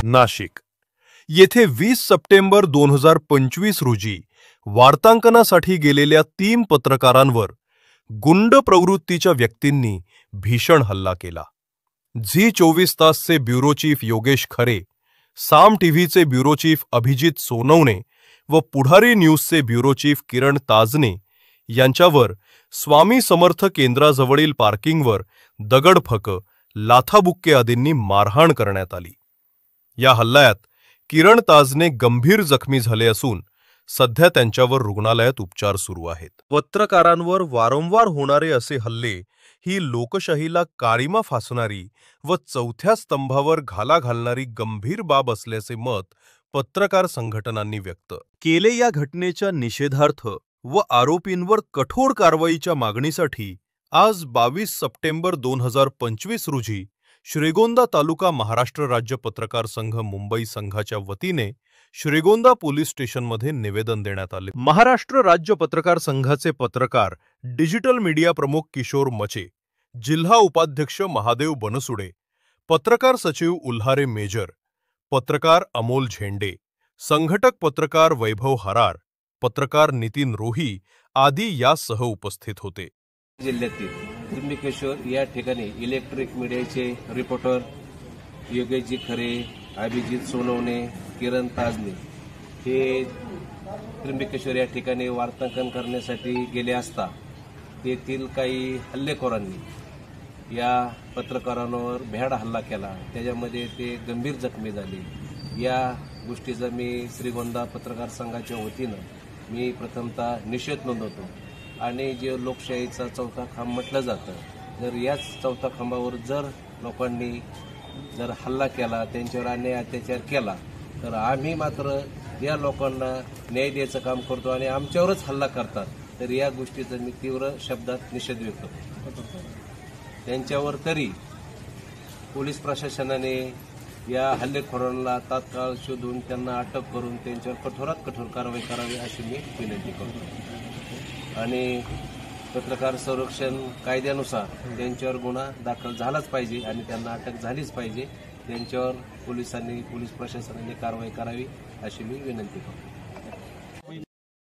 नाशिक येथे 20 सप्टेंबर 2025 रोजी वार्तांकनासाठी गेलेल्या 3 पत्रकारांवर गुंड प्रवृत्तीच्या व्यक्तींनी भीषण हल्ला केला। झी 24 तासचे ब्युरो चीफ योगेश खरे, साम टीव्हीचे ब्युरो चीफ अभिजित सोनवणे व पुढारी न्यूजचे ब्युरो चीफ किरण ताजने यांच्यावर स्वामी समर्थ केंद्राजवळील पार्किंगवर दगडफक, लाथाबुक्के आदींनी मारहाण करण्यात आली। या हल्ल्यात किरण ताजने गंभीर जखमी झाले असून सध्या त्यांच्यावर रुग्णालयात उपचार सुरू आहेत। पत्रकारांवर वारंवार होणारे असे हल्ले ही लोकशाहीला काळिमा फासणारी व चौथ्या स्तंभावर घाला घालणारी गंभीर बाब असल्याचे मत पत्रकार संघटनांनी व्यक्त केले। या घटनेच्या निषेधार्थ व आरोपींवर कठोर कारवाईच्या मागणीसाठी आज 22 सप्टेंबर 2025 रोजी श्रीगोंदा तालुका महाराष्ट्र राज्य पत्रकार संघ मुंबई संघाच्या वतीने श्रीगोंदा पोलीस स्टेशनमध्ये निवेदन देण्यात आले। महाराष्ट्र राज्य पत्रकार संघाचे पत्रकार डिजिटल मीडिया प्रमुख किशोर मचे, जिल्हा उपाध्यक्ष महादेव बनसुडे, पत्रकार सचिव उल्हारे मेजर, पत्रकार अमोल झेंडे, संघटक पत्रकार वैभव हरार, पत्रकार नितीन रोही आदी यासह उपस्थित होते। जिल्ह्यातील त्र्यंबकेश्वर या ठिकाणी इलेक्ट्रिक मीडियाचे रिपोर्टर योगेशजी खरे, अभिजित सोनवणे, किरण ताजने हे त्र्यंबकेश्वर या ठिकाणी वार्तांकन करण्यासाठी गेले असता तेथील काही हल्लेखोरांनी या पत्रकारांवर भ्याड हल्ला केला। त्याच्यामध्ये ते गंभीर जखमी झाले। या गोष्टीचा मी श्रीगोंदा पत्रकार संघाच्या वतीनं मी प्रथमतः निषेध नोंदवतो आणि जे लोकशाहीचा चौथा खांब म्हटलं जातं, जर याच चौथा खांबावर जर लोकांनी जर हल्ला केला, त्यांच्यावर अन्याय अत्याचार केला, तर आम्ही मात्र या लोकांना न्याय द्यायचं काम करतो आणि आमच्यावरच हल्ला करतात, तर या गोष्टीचा मी तीव्र शब्दात निषेध व्यक्त करतो। त्यांच्यावर तरी पोलीस प्रशासनाने या हल्लेखोरांना तात्काळ शोधून त्यांना अटक करून त्यांच्यावर कठोरात कठोर कारवाई करावी अशी मी विनंती करतो आणि पत्रकार संरक्षण कायद्यानुसार त्यांच्यावर गुन्हा दाखल झालाच पाहिजे आणि त्यांना अटक झालीच पाहिजे। त्यांच्यावर पोलिसांनी, पोलीस प्रशासनाने कारवाई करावी अशी मी विनंती करतो।